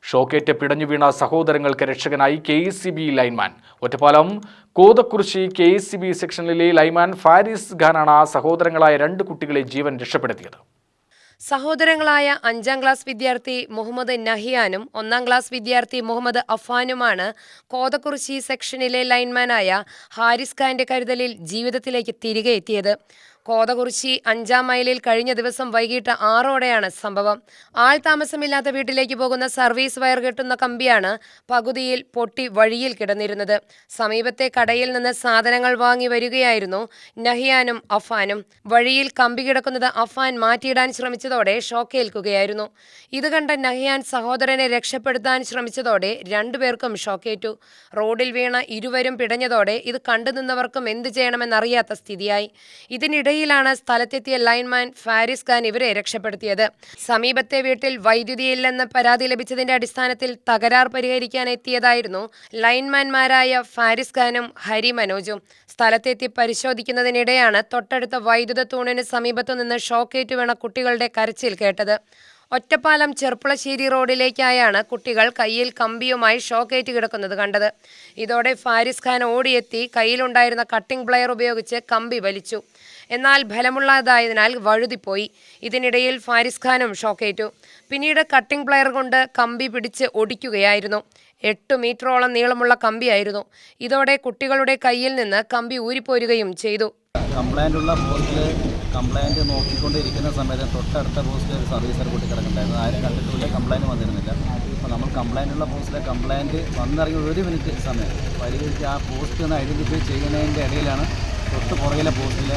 ഷോക്കേറ്റ് പിടഞ്ഞു വീണ സഹോദരങ്ങൾക്ക് രക്ഷകനായി KECB lineman. Ottapalam Kothakurissi KECB സെക്ഷനിലെ ലൈൻമാൻ ഫാരിസ് ഖാനാണ് സഹോദരങ്ങളായ 2 കുട്ടികളെ ജീവൻ രക്ഷപ്പെടുത്തിയത്. സഹോദരങ്ങളായ 5ാം ക്ലാസ് വിദ്യാർത്ഥി മുഹമ്മദ് നഹിയാനും 1ാം ക്ലാസ് വിദ്യാർത്ഥി മുഹമ്മദ് അഫാനുമാണ് കോതക്കുറിശി സെക്ഷനിലെ ലൈൻമാനായ ഹാരിസ് ഖാന്റെ കരുതലിൽ ജീവിതത്തിലേക്ക് തിരികെ എത്തിയത്. കോതകുറിശി 5ാം മൈലിൽ കഴിഞ്ഞ ദിവസം വൈകിട്ട് 6ഓടെയാണ് സംഭവം. ആൾ താമസമില്ലാത്ത വീട്ടിലേക്ക് പോകുന്ന സർവീസ് വയർ കെട്ടുന്ന കമ്പിയാണ് പകുതിയിൽ പൊട്ടി വഴിയിൽ കിടന്നിരുന്നത്. സമീപത്തെ കടയിൽ നിന്ന് സാധനങ്ങൾ വാങ്ങി വരികയായിരുന്നു നഹിയാനും അഫാനും. വഴിയിൽ കമ്പി കിടക്കുന്നത് അഫാൻ മാറ്റിയിടാൻ ശ്രമിച്ചതോടെ ഷോക്കേൽക്കുകയായിരുന്നു. ഇത് കണ്ട നഹിയാൻ സഹോദരനെ രക്ഷപ്പെടുത്താൻ ശ്രമിച്ചതോടെ 2 പേർക്കും ഷോക്കേറ്റു. റോഡിൽ വീണ ഇരുവരും പിടഞ്ഞതോടെ ഇത് കണ്ടുനിന്നവർക്കും എന്ത് ചെയ്യണമെന്നറിയാത്ത സ്ഥിതിയായി. ഇതിനിടയിലാണ് സ്ഥലത്തെത്തിയ ലൈൻമാൻ ഫാരിസ് ഖാൻ ഇവരെ രക്ഷപ്പെടുത്തിയത്. സമീപത്തെ വീട്ടിൽ വൈദ്യുതിയില്ലെന്ന് പരാതി ലഭിച്ചതിന്റെ അടിസ്ഥാനത്തിൽ തകരാർ പരിഹരിക്കാൻ എത്തിയതായിരുന്നു ലൈൻമാൻമാരായ ഫാരിസ് ഖാനും ഹരി മനോജും. സ്ഥലത്തെത്തി പരിശോധിക്കുന്നതിനിടെയാണ് തൊട്ടടുത്ത വൈദ്യുത തൂണിന് സമീപത്തു നിന്ന് ഷോക്കേറ്റ് വീണ കുട്ടികളുടെ കരച്ചിൽ കേട്ടത്. ഒറ്റപ്പാലം ചെർപ്പുളശ്ശേരി റോഡിലേക്കായാണ് കുട്ടികൾ കയ്യിൽ കമ്പിയുമായി ഷോക്കേറ്റ് കിടക്കുന്നത് കണ്ടത്. ഇതോടെ ഫാരിസ് ഖാൻ ഓടിയെത്തി കയ്യിലുണ്ടായിരുന്ന കട്ടിംഗ് പ്ലെയർ ഉപയോഗിച്ച് കമ്പി വലിച്ചു. എന്നാൽ ഫലമുള്ളതായതിനാൽ വഴുതിപ്പോയി. ഇതിനിടയിൽ ഫാരിസ് ഖാനും ഷോക്കേറ്റു. പിന്നീട് കട്ടിംഗ് പ്ലെയർ കൊണ്ട് കമ്പി പിടിച്ച് ഒടിക്കുകയായിരുന്നു. 8 മീറ്ററോളം നീളമുള്ള കമ്പിയായിരുന്നു. ഇതോടെ കുട്ടികളുടെ കയ്യിൽ നിന്ന് കമ്പി ഊരിപ്പോരുകയും ചെയ്തു. കംപ്ലൈൻറ്റ് നോക്കിക്കൊണ്ടിരിക്കുന്ന സമയത്ത് തൊട്ടടുത്ത പോസ്റ്റിൽ ഒരു സർവീസർ കൂട്ടി കിടക്കുന്നുണ്ടായിരുന്നു. ആരും കണ്ടിട്ടുള്ള കംപ്ലൈൻറ്റ് വന്നിരുന്നില്ല. അപ്പോൾ നമ്മൾ കംപ്ലൈൻറ്റുള്ള പോസ്റ്റിലെ കംപ്ലൈൻറ്റ് വന്നിറങ്ങി 1 മിനിറ്റ് സമയം പരിഹരിച്ച് ആ പോസ്റ്റ് ഒന്ന് ഐഡൻറ്റിഫൈ ചെയ്യുന്നതിൻ്റെ ഇടയിലാണ് തൊട്ട് പുറകിലെ പോസ്റ്റിൽ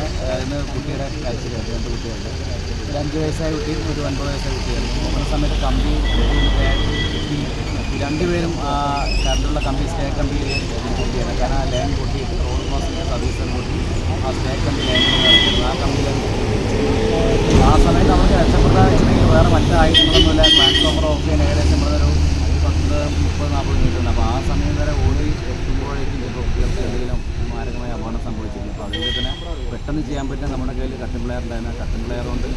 ഇന്ന് കുട്ടിയുടെ കരച്ചിൽ 2 കുട്ടികളുണ്ട്. ഒരു 5 വയസ്സായ കുട്ടിയും ഒരു 9 വയസ്സായ കുട്ടിയായിരുന്നു. നോക്കുന്ന സമയത്ത് കമ്പി 2 പേരും കറണ്ടുള്ള കമ്പി സ്റ്റേ കമ്പി പൊട്ടിയാണ്. കാരണം ആ ലൈൻ പൊട്ടിയിട്ട് റോഡ് ക്രോസിൻ്റെ സർവീസർ പൊട്ടി ആ സ്റ്റേ കമ്പി ലൈൻ ആ കമ്പിയിൽ ആ സമയത്ത് നമുക്ക് രക്ഷപ്പെടാൻ വെച്ചിട്ടുണ്ടെങ്കിൽ വേറെ മറ്റു ആയുധങ്ങളൊന്നുമില്ല. ട്രാൻസ്ഫോമർ ഓഫ് ചെയ്യാൻ ഏകദേശം നമ്മളൊരു 10-30-40 മിനിറ്റ് ഉണ്ട്. അപ്പോൾ ആ സമയം വരെ ഓടി എത്തുമ്പോഴേക്കും ചിലപ്പോൾ കുട്ടികൾക്ക് എന്തെങ്കിലും മാരകമായ അപകടം സംഭവിച്ചിരുന്നു. അപ്പോൾ അതിൻ്റെ തന്നെ പെട്ടെന്ന് ചെയ്യാൻ പറ്റുന്ന നമ്മുടെ കയ്യിൽ കട്ടിംഗ് പ്ലെയർ ഉണ്ടായിരുന്നു. കട്ടിംഗ് പ്ലെയർ കൊണ്ട്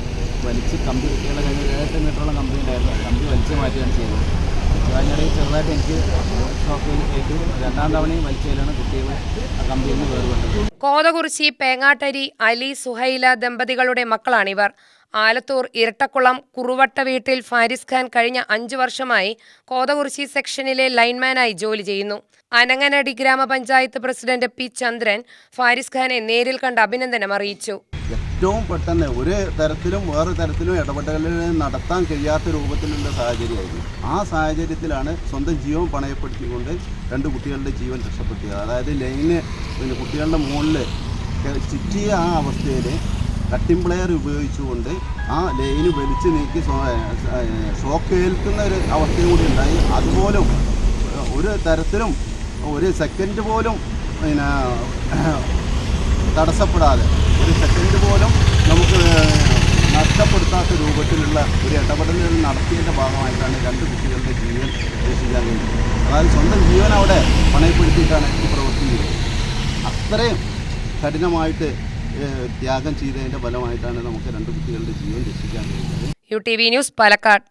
വലിച്ച് കമ്പി കുട്ടികളുടെ കയ്യിൽ 7 മീറ്ററോളം കമ്പി ഉണ്ടായിരുന്നു. കമ്പി വലിച്ച് മാറ്റുകയാണ് ചെയ്തത്. അതിനിടയിൽ ചെറുതായിട്ട് എനിക്ക് ഷോക്കിൽ ഏറ്റു. 2ാം തവണയും വലിച്ചതിലാണ് കുട്ടികൾ ആ കമ്പിയിൽ നിന്ന് വേർപെട്ടത്. കോതകുറിശി പേങ്ങാട്ടരി അലി സുഹൈല ദമ്പതികളുടെ മക്കളാണിവർ. ആലത്തൂർ ഇരട്ടക്കുളം കുറുവട്ട വീട്ടിൽ ഫാരിസ് ഖാൻ കഴിഞ്ഞ 5 വർഷമായി കോതകുറിശി സെക്ഷനിലെ ലൈൻമാനായി ജോലി ചെയ്യുന്നു. അനങ്ങനടി ഗ്രാമപഞ്ചായത്ത് പ്രസിഡന്റ് P. ചന്ദ്രൻ ഫാരിസ് ഖാനെ നേരിൽ കണ്ട് അഭിനന്ദനം അറിയിച്ചു. ഏറ്റവും പെട്ടെന്ന് ഒരു തരത്തിലും വേറെ തരത്തിലും ഇടപെടലുകൾ നടത്താൻ കഴിയാത്ത രൂപത്തിലുള്ള സാഹചര്യമായിരുന്നു. ആ സാഹചര്യത്തിലാണ് സ്വന്തം ജീവൻ പണയപ്പെടുത്തിക്കൊണ്ട് 2 കുട്ടികളുടെ ജീവൻ രക്ഷപ്പെടുത്തിയത്. അതായത് ലൈന് കുട്ടികളുടെ മുകളിൽ ചുറ്റിയ ആ അവസ്ഥയിൽ കട്ടിംഗ് പ്ലെയർ ഉപയോഗിച്ചുകൊണ്ട് ആ ലൈന് വലിച്ചു നീക്കി ഷോക്ക് ഏൽക്കുന്ന ഒരു അവസ്ഥയും കൂടി ഉണ്ടായി. അതുപോലും ഒരു തരത്തിലും ഒരു സെക്കൻഡ് പോലും തടസ്സപ്പെടാതെ ഒരു സെക്കൻഡ് പോലും നമുക്ക് നഷ്ടപ്പെടുത്താത്ത രൂപത്തിലുള്ള ഒരു ഇടപെടലുകൾ നടത്തിയതിൻ്റെ ഭാഗമായിട്ടാണ് 2 കുട്ടികളുടെ ജീവൻ രക്ഷിക്കാൻ കഴിയുന്നത്. അതായത് സ്വന്തം ജീവൻ അവിടെ പണയപ്പെടുത്തിയിട്ടാണ് ഈ പ്രവൃത്തി ചെയ്തത്. അത്രയും കഠിനമായിട്ട് ത്യാഗം ചെയ്തതിൻ്റെ ഫലമായിട്ടാണ് നമുക്ക് 2 കുട്ടികളുടെ ജീവൻ രക്ഷിക്കാൻ കഴിയുന്നത്. UTV news Palakkad.